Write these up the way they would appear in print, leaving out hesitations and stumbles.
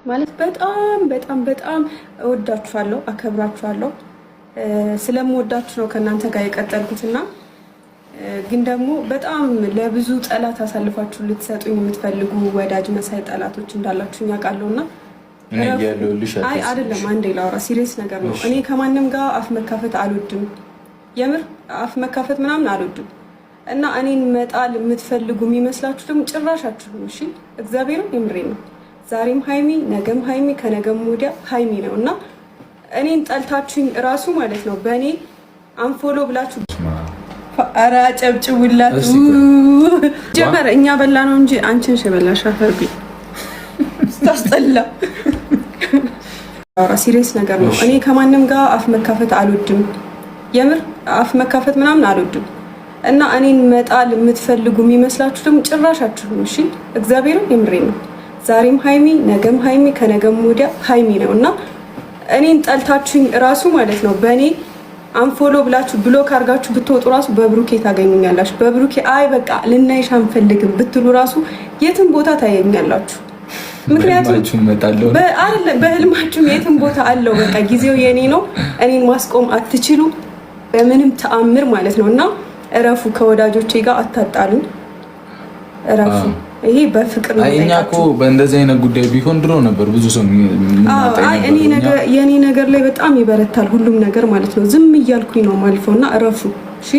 ማለት በጣም በጣም በጣም እወዳችኋለሁ፣ አከብራችኋለሁ። ስለምወዳችሁ ነው ከእናንተ ጋር የቀጠልኩትና ግን ደግሞ በጣም ለብዙ ጠላት አሳልፋችሁ ልትሰጡኝ የምትፈልጉ ወዳጅ መሳይ ጠላቶች እንዳላችሁ ያውቃለሁና አይ አይደለም፣ አንዴ ላውራ። ሲሪየስ ነገር ነው። እኔ ከማንም ጋር አፍ መካፈት አልወድም። የምር አፍ መካፈት ምናምን አልወድም። እና እኔን መጣል የምትፈልጉ የሚመስላችሁ ደግሞ ጭራሻችሁ ነው። እሺ እግዚአብሔርን የምሬ ነው። ዛሬም ሃይሚ ነገም ሃይሚ ከነገም ወዲያ ሃይሚ ነው እና እኔን ጠልታችሁኝ እራሱ ማለት ነው በእኔ አንፎሎ ብላችሁ ኧረ ጨብጭቡላት። ጀመረ እኛ በላ ነው እንጂ አንቺን ሸበላሽ አፈርቢ ስታስጠላ። ሲሪየስ ነገር ነው። እኔ ከማንም ጋር አፍ መካፈት አልወድም። የምር አፍ መካፈት ምናምን አልወድም። እና እኔን መጣል የምትፈልጉ የሚመስላችሁ ደግሞ ጭራሻችሁ ነው። እሺ እግዚአብሔርን የምሬ ነው። ዛሬም ሃይሚ ነገም ሃይሚ ከነገም ወዲያ ሃይሚ ነው እና እኔን ጠልታችሁኝ እራሱ ማለት ነው በእኔ አንፎሎ ብላችሁ ብሎክ አድርጋችሁ ብትወጡ ራሱ በብሩኬ ታገኙኛላችሁ። በብሩኬ አይ በቃ ልናይሽ አንፈልግም ብትሉ ራሱ የትም ቦታ ታገኛላችሁ። ምክንያቱም በህልማችሁም የትም ቦታ አለው። በቃ ጊዜው የኔ ነው። እኔን ማስቆም አትችሉ በምንም ተአምር ማለት ነው እና እረፉ። ከወዳጆቼ ጋር አታጣሉ። እረፉ። ይሄ በፍቅር ነው። እኛ እኮ በእንደዚህ አይነት ጉዳይ ቢሆን ድሮ ነበር ብዙ ሰው የኔ ነገር ላይ በጣም ይበረታል ሁሉም ነገር ማለት ነው። ዝም እያልኩኝ ነው ማልፈውና እረፉ። እሺ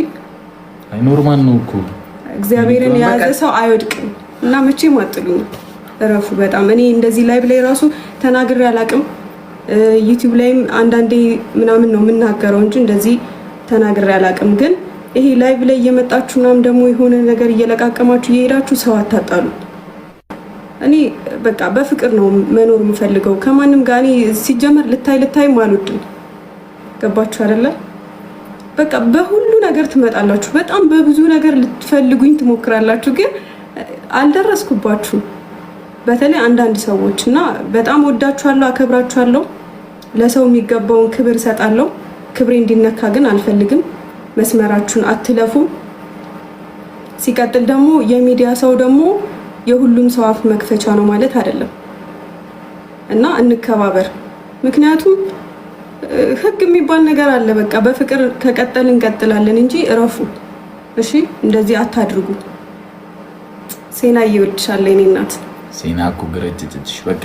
አይ ኖርማል ነው እኮ እግዚአብሔርን የያዘ ሰው አይወድቅም እና መቼም አጥሉኝ። እረፉ። በጣም እኔ እንደዚህ ላይቭ ላይ ራሱ ተናግሬ አላቅም። ዩቲዩብ ላይም አንዳንዴ ምናምን ነው የምናገረው እንጂ እንደዚህ ተናግሬ አላቅም። ግን ይሄ ላይቭ ላይ እየመጣችሁ ምናምን ደግሞ የሆነ ነገር እየለቃቀማችሁ እየሄዳችሁ ሰው አታጣሉ። እኔ በቃ በፍቅር ነው መኖር የምፈልገው ከማንም ጋር። እኔ ሲጀመር ልታይም አልወድም። ገባችሁ አይደለ? በቃ በሁሉ ነገር ትመጣላችሁ። በጣም በብዙ ነገር ልትፈልጉኝ ትሞክራላችሁ፣ ግን አልደረስኩባችሁ። በተለይ አንዳንድ ሰዎች እና በጣም ወዳችኋለሁ፣ አከብራችኋለሁ። ለሰው የሚገባውን ክብር እሰጣለሁ። ክብሬ እንዲነካ ግን አልፈልግም። መስመራችሁን አትለፉ። ሲቀጥል ደግሞ የሚዲያ ሰው ደግሞ የሁሉም ሰው አፍ መክፈቻ ነው ማለት አይደለም እና እንከባበር። ምክንያቱም ህግ የሚባል ነገር አለ። በቃ በፍቅር ከቀጠል እንቀጥላለን እንጂ እረፉ። እሺ እንደዚህ አታድርጉ። ሴና ይወድሻል የኔ እናት። ሴና እኮ ግረጭጭሽ በቃ።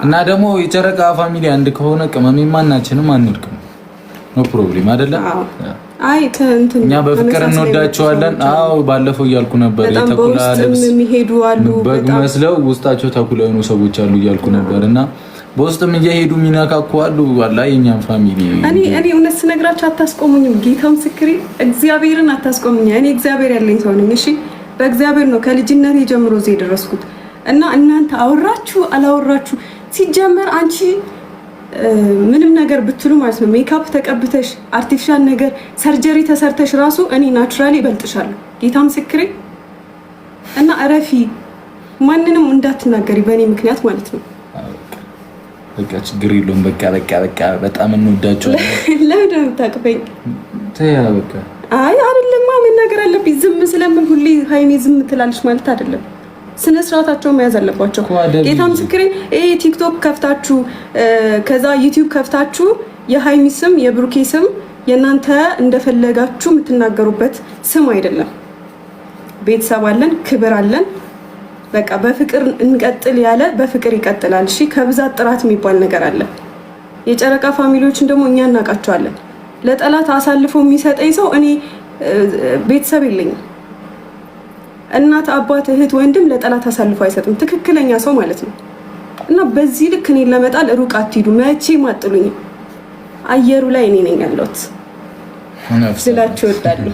እና ደግሞ የጨረቃ ፋሚሊ አንድ ከሆነ ቅመሜ ማናችንም አንወድቅም። ኖ ፕሮብሌም አይደለም። አይ እኛ በፍቅር እንወዳቸዋለን። አዎ ባለፈው እያልኩ ነበር። የተኩላ ልብስ የሚሄዱ አሉ በመስለው ውስጣቸው ተኩላ የሆኑ ሰዎች አሉ እያልኩ ነበር እና በውስጥም እየሄዱ የሚነካኩ አሉ። ዋላ የኛም ፋሚሊ እኔ እውነት ስነግራችሁ አታስቆሙኝም። ጌታ ምስክሬ እግዚአብሔርን አታስቆሙኝ። እኔ እግዚአብሔር ያለኝ ሰው ነኝ። እሺ በእግዚአብሔር ነው ከልጅነቴ ጀምሮ እዚህ የደረስኩት እና እናንተ አወራችሁ አላወራችሁ ሲጀመር አንቺ ምንም ነገር ብትሉ ማለት ነው ሜካፕ ተቀብተሽ አርቲፊሻል ነገር ሰርጀሪ ተሰርተሽ ራሱ እኔ ናቹራሊ እበልጥሻለሁ። ጌታ ምስክሬ እና እረፊ። ማንንም እንዳትናገሪ በእኔ ምክንያት ማለት ነው። በቃ ችግር የለውም። በቃ በጣም እንወዳቸዋለን። ለምን የምታቅፈኝ? ተያ በቃ አይ አይደለም መናገር አለብኝ። ዝም ስለምን ሁሌ ሃይሚ ዝም ትላለች ማለት አይደለም። ስነ ስርዓታቸው መያዝ አለባቸው። ጌታ ምስክሬ ይሄ ቲክቶክ ከፍታችሁ ከዛ ዩቲዩብ ከፍታችሁ የሃይሚ ስም የብሩኬ ስም የናንተ እንደፈለጋችሁ የምትናገሩበት ስም አይደለም። ቤተሰብ አለን፣ ክብር አለን። በቃ በፍቅር እንቀጥል ያለ በፍቅር ይቀጥላል። እሺ ከብዛት ጥራት የሚባል ነገር አለ። የጨረቃ ፋሚሊዎችን ደግሞ እኛ እናውቃቸዋለን። ለጠላት አሳልፎ የሚሰጠኝ ሰው እኔ ቤተሰብ የለኝም። እናት፣ አባት፣ እህት፣ ወንድም ለጠላት አሳልፎ አይሰጥም። ትክክለኛ ሰው ማለት ነው። እና በዚህ ልክ እኔን ለመጣል ሩቅ አትሂዱ። መቼም አጥሉኝ። አየሩ ላይ እኔ ነኝ ያለሁት ስላችሁ እወዳለሁ።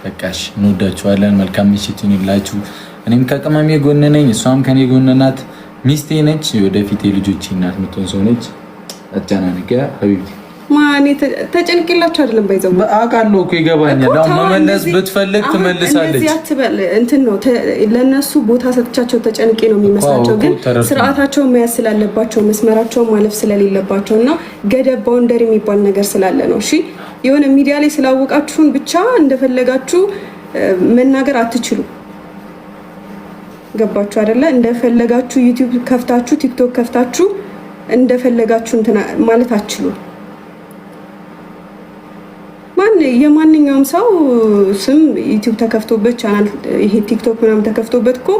በቃሽ፣ እንወዳችኋለን። መልካም ምሽት ይሁንላችሁ። እኔም ከቅመሜ ጎን ነኝ፣ እሷም ከኔ ጎን ናት። ሚስቴ ነች፣ ወደፊት የልጆቼ እናት የምትሆን ሰው ነች። አጫናንቀ ሀቢብቲ ማኔ ተጨንቅላችሁ አይደለም ባይዘው አውቃለሁ እኮ ይገባኛል። አሁን መመለስ ብትፈልግ ትመልሳለች። እንደዚህ አትበል እንትን ነው ለነሱ ቦታ ሰጥቻቸው ተጨንቄ ነው የሚመስላቸው፣ ግን ስርዓታቸውን መያዝ ስላለባቸው መስመራቸውን ማለፍ ስለሌለባቸው እና ገደብ ባውንደሪ የሚባል ነገር ስላለ ነው። እሺ የሆነ ሚዲያ ላይ ስላወቃችሁን ብቻ እንደፈለጋችሁ መናገር አትችሉ። ገባችሁ አይደለ? እንደፈለጋችሁ ዩቲዩብ ከፍታችሁ ቲክቶክ ከፍታችሁ እንደፈለጋችሁ እንትና ማለት አትችሉም። የማንኛውም ሰው ስም ዩቲዩብ ተከፍቶበት ቻናል ይሄ ቲክቶክ ምናምን ተከፍቶበት እኮ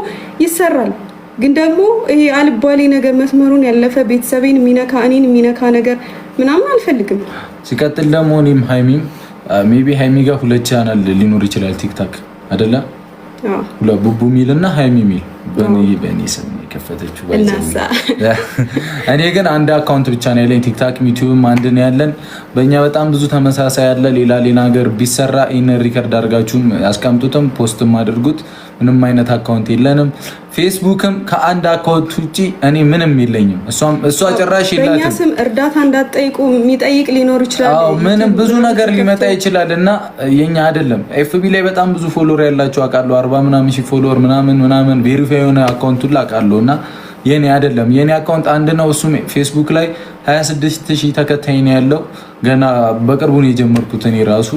ይሰራል። ግን ደግሞ ይሄ አልባሌ ነገር መስመሩን ያለፈ ቤተሰቤን የሚነካ እኔን የሚነካ ነገር ምናምን አልፈልግም። ሲቀጥል ደግሞ እኔም ሃይሚም ሜቢ ሃይሚ ጋር 2 ቻናል ሊኖር ይችላል ቲክታክ አይደለ? ቡቡ ሚል እና ሃይሚ ሚል በእኔ ስም የከፈተችው እኔ ግን አንድ አካውንት ብቻ ነው ያለኝ። ቲክታክ ዩቲዩብም አንድ ነው ያለን። በእኛ በጣም ብዙ ተመሳሳይ ያለ ሌላ ነገር ቢሰራ ይህን ሪከርድ አድርጋችሁም ያስቀምጡትም ፖስትም አድርጉት። ምንም አይነት አካውንት የለንም። ፌስቡክም ከአንድ አካውንት ውጪ እኔ ምንም የለኝም። እሷ ጭራሽ የላትም። በእኛ ስም እርዳታ እንዳትጠይቁ የሚጠይቅ ሊኖር ይችላል። ምንም ብዙ ነገር ሊመጣ ይችላል እና የኛ አይደለም። ኤፍቢ ላይ በጣም ብዙ ፎሎወር ያላቸው አውቃለሁ። 40 ምናምን ሺህ ፎሎወር ምናምን ቬሪፋይ የሆነ አካውንት ሁሉ አውቃለሁ እና የኔ አይደለም። የኔ አካውንት አንድ ነው። እሱም ፌስቡክ ላይ 26000 ተከታይ ነው ያለው። ገና በቅርቡ ነው የጀመርኩት እኔ ራሱ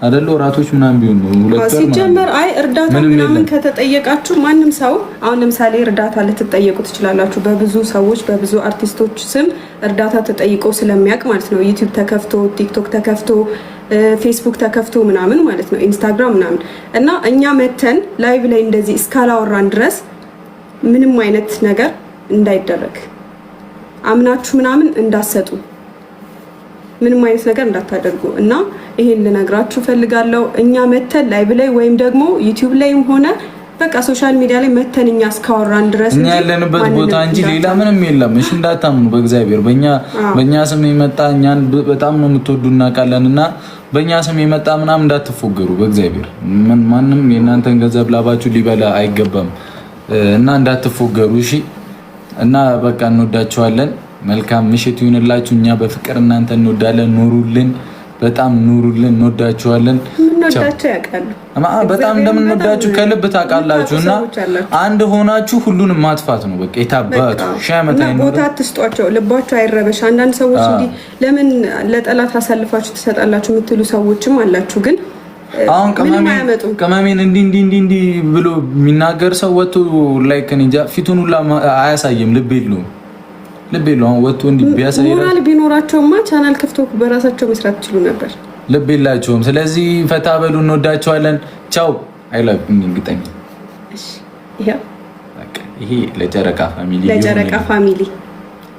አይደለ ወራቶች ምናምን ቢሆን ነው ሲጀመር። አይ እርዳታ ምናምን ከተጠየቃችሁ ማንም ሰው አሁን ለምሳሌ እርዳታ ልትጠየቁ ትችላላችሁ። በብዙ ሰዎች በብዙ አርቲስቶች ስም እርዳታ ተጠይቆ ስለሚያውቅ ማለት ነው። ዩቲዩብ ተከፍቶ ቲክቶክ ተከፍቶ ፌስቡክ ተከፍቶ ምናምን ማለት ነው፣ ኢንስታግራም ምናምን እና እኛ መተን ላይቭ ላይ እንደዚህ እስካላወራን ድረስ ምንም አይነት ነገር እንዳይደረግ አምናችሁ ምናምን እንዳሰጡ ምንም አይነት ነገር እንዳታደርጉ እና ይሄን ልነግራችሁ ፈልጋለሁ። እኛ መተን ላይቭ ላይ ወይም ደግሞ ዩቲዩብ ላይም ሆነ በቃ ሶሻል ሚዲያ ላይ መተን እኛ እስካወራን ድረስ እኛ ያለንበት ቦታ እንጂ ሌላ ምንም የለም። እሺ እንዳታምኑ በእግዚአብሔር። በእኛ ስም የመጣ እኛን በጣም ነው የምትወዱና ቃለንና በእኛ ስም የመጣ ምናምን እንዳትፎገሩ በእግዚአብሔር። ማንም የእናንተን ገንዘብ ላባችሁ ሊበላ አይገባም እና እንዳትፎገሩ እሺ። እና በቃ እንወዳችኋለን። መልካም ምሽት ይሁንላችሁ። እኛ በፍቅር እናንተ እንወዳለን። ኑሩልን፣ በጣም ኑሩልን። እንወዳችኋለን። እንወዳችሁ ያውቃሉ። በጣም እንደምንወዳችሁ ከልብ ታውቃላችሁ። እና አንድ ሆናችሁ ሁሉንም ማጥፋት ነው በቃ የታባቱ ሻመታ ነው። ቦታ አትስጧቸው፣ ልባቸው አይረበሽ። አንዳንድ ሰዎች እንዲህ ለምን ለጠላት አሳልፋችሁ ትሰጣላችሁ የምትሉ ሰዎችም አላችሁ። ግን አሁን ቅመሜን እንዲህ ብሎ የሚናገር ሰው ወጥቶ ላይክ እንጃ ፊቱን ሁላ አያሳይም። ልብ የለውም አሁን ወጥቶ እንዲህ ቢያሳይ ሞራል ቢኖራቸውማ ቻናል ከፍቶ በራሳቸው መስራት ይችሉ ነበር። ልብ የላቸውም። ስለዚህ ፈታ በሉ። እንወዳቸዋለን። ቻው። አይላቭ እንግጠኝ። እሺ ይሄ ለጨረቃ ፋሚሊ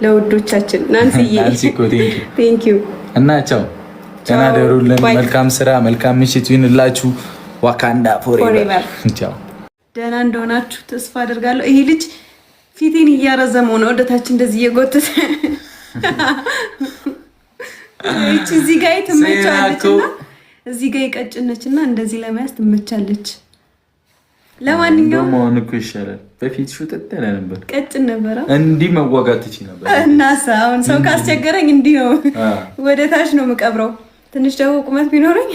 ለውዶቻችን ናንሲዬ ቴንክ ዩ እና ቻው። ተናደሩልን። መልካም ስራ፣ መልካም ምሽት ይሁንላችሁ። ዋካንዳ ፎሬቨር። ቻው። ደህና እንደሆናችሁ ተስፋ አደርጋለሁ። ይሄ ልጅ ፊቴን እያረዘመው ነው ወደታች እንደዚህ እየጎተተ እዚህ ጋር ትመቻለችና እዚህ ጋር ቀጭነችና እንደዚህ ለማያዝ ትመቻለች። ለማንኛውም ማን እኮ ይሻላል። በፊት ሹጥጥ ያለ ነበር፣ ቀጭን ነበር። እንዲህ መዋጋት ትችይ ነበር። እናሳ አሁን ሰው ካስቸገረኝ እንዲህ ነው ወደታች ነው የምቀብረው። ትንሽ ደግሞ ቁመት ቢኖረኝ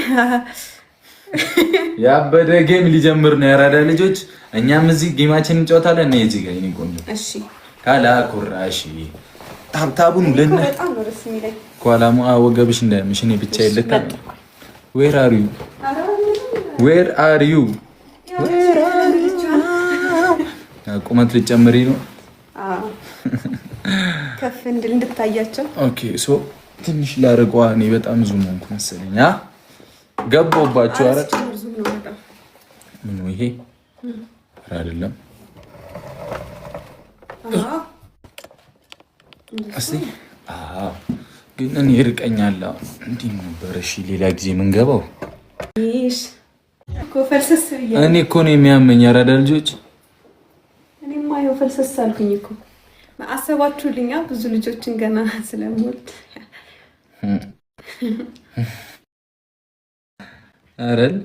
ያበደ ጌም ሊጀምር ነው። ያራዳ ልጆች እኛም እዚህ ጌማችን እንጫወታለን። እኔ እዚህ ጋር ይሄን ቆንጆ እሺ ካላ ኩራሽ ታብታቡን ለነ በጣም ነው ደስ የሚለኝ። ኳላሙ ወገብሽ እንዳይምሽ እኔ ብቻ ይልካ ዌር አር ዩ ቁመት ልጨምሪ ነው? አዎ ከፍ እንድታያቸው። ኦኬ ሶ ትንሽ ላርቀዋ። እኔ በጣም ዙም ሆንኩ መሰለኝ። ገባባችሁ? አረ ምን ነው ይሄ? አይደለም እስቲ ግን እኔ ይርቀኛል። እንዴት ነበር? እሺ ሌላ ጊዜ ምን ገባው? እኔ እኮ ነው የሚያመኝ። አራዳ ልጆች እኔማ ይኸው ፈልሰስ አልኩኝ እኮ። አሰባችሁልኛ ብዙ ልጆችን ገና ስለምወልድ። አረል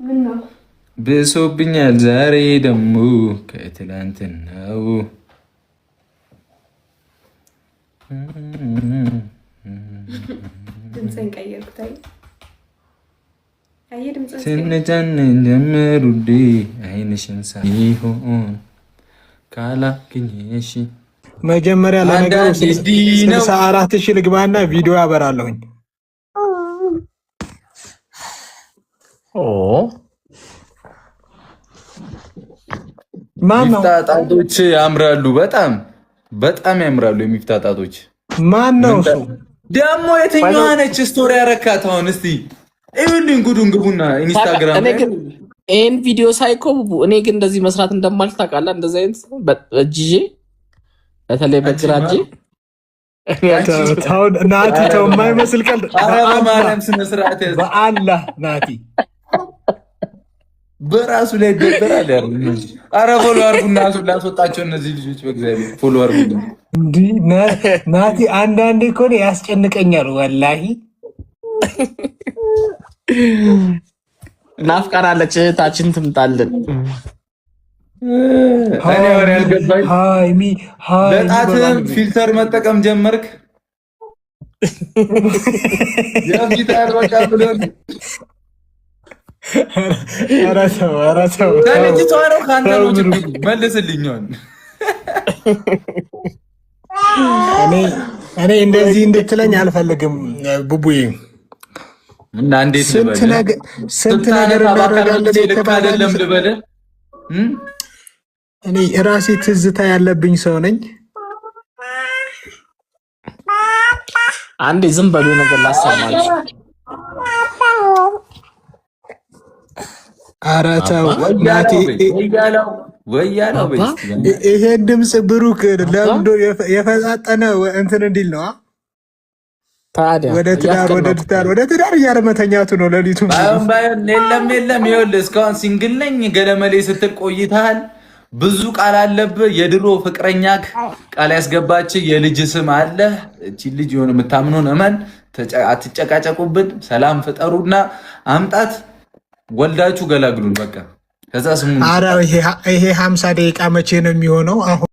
ምን ነው ብሶብኛል ዛሬ ደግሞ ከትላንትናው። ድምፅን ቀየርኩት። አይ ድምፅን ስንጨንን ጀመሩዴ አይንሽን ሳይሆን ካላገኘሽ መጀመሪያ ለነገሩ 64,000 ልግባና ቪዲዮ ያበራለሁኝ። ጣጣቶች ያምራሉ በጣም በጣም ያምራሉ የሚፍታጣቶች። ማን ነው እሱ ደግሞ? የትኛዋ ነች ስቶሪ ያረካት? አሁን እስቲ እዩልኝ ጉዱን ግቡና ኢንስታግራም ላይ ይሄን ቪዲዮ ሳይኮ እኔ ግን እንደዚህ መስራት እንደማልችል ታውቃለህ። እንደዚህ አይነት በእጅዬ በተለይ በግራጄ ናቲ ተው፣ የማይመስል ቀልድ። ኧረ በማርያም ስነ ስርዓት ያዝ። በአላህ ናቲ በራሱ ላይ ይደበራል። ኧረ ፎሎ አድርጉና ላስወጣቸው እነዚህ ልጆች በእግዚአብሔር ፎሎ አድርጉ። እንዲህ ናቲ አንዳንዴ እኮ ያስጨንቀኛል ወላሂ። ናፍቃናለች እህታችን ትምጣልን። እኔ ወሬ ያልገባኝ በጣትም ፊልተር መጠቀም ጀመርክ። የፊልተር በቃ ብለን ኧረ ተው ከልጅቷ ነው ከአንተ ነው ችግሩ። መልስልኝ። እኔ እንደዚህ እንድትለኝ አልፈልግም ቡቡዬ። እና እንዴት ስንት ነገር እናደርጋለን አይደለም ልበልህ። እኔ ራሴ ትዝታ ያለብኝ ሰው ነኝ። አንዴ ዝም በሉ ነገር ላሰማችሁ። ኧረ ተው ናቲ፣ ይሄን ድምፅ ብሩክ ለምዶ የፈጣጠነ እንትን እንዲል ነው። ወደ ትዳር እያለ መተኛቱ ነው ሌሊቱ። የለም ይኸውልህ እስካሁን ሲንግል ነኝ ገለመሌ ስትል ቆይተሃል። ብዙ ቃል አለብህ። የድሮ ፍቅረኛ ቃል ያስገባች የልጅ ስም አለ። እቺ ልጅ የሆነ የምታምነውን እመን። አትጨቃጨቁብን። ሰላም ፍጠሩና አምጣት። ወልዳችሁ ገላግሉን በቃ። ከዛ ስሙ ይሄ 50 ደቂቃ መቼ ነው የሚሆነው? አሁን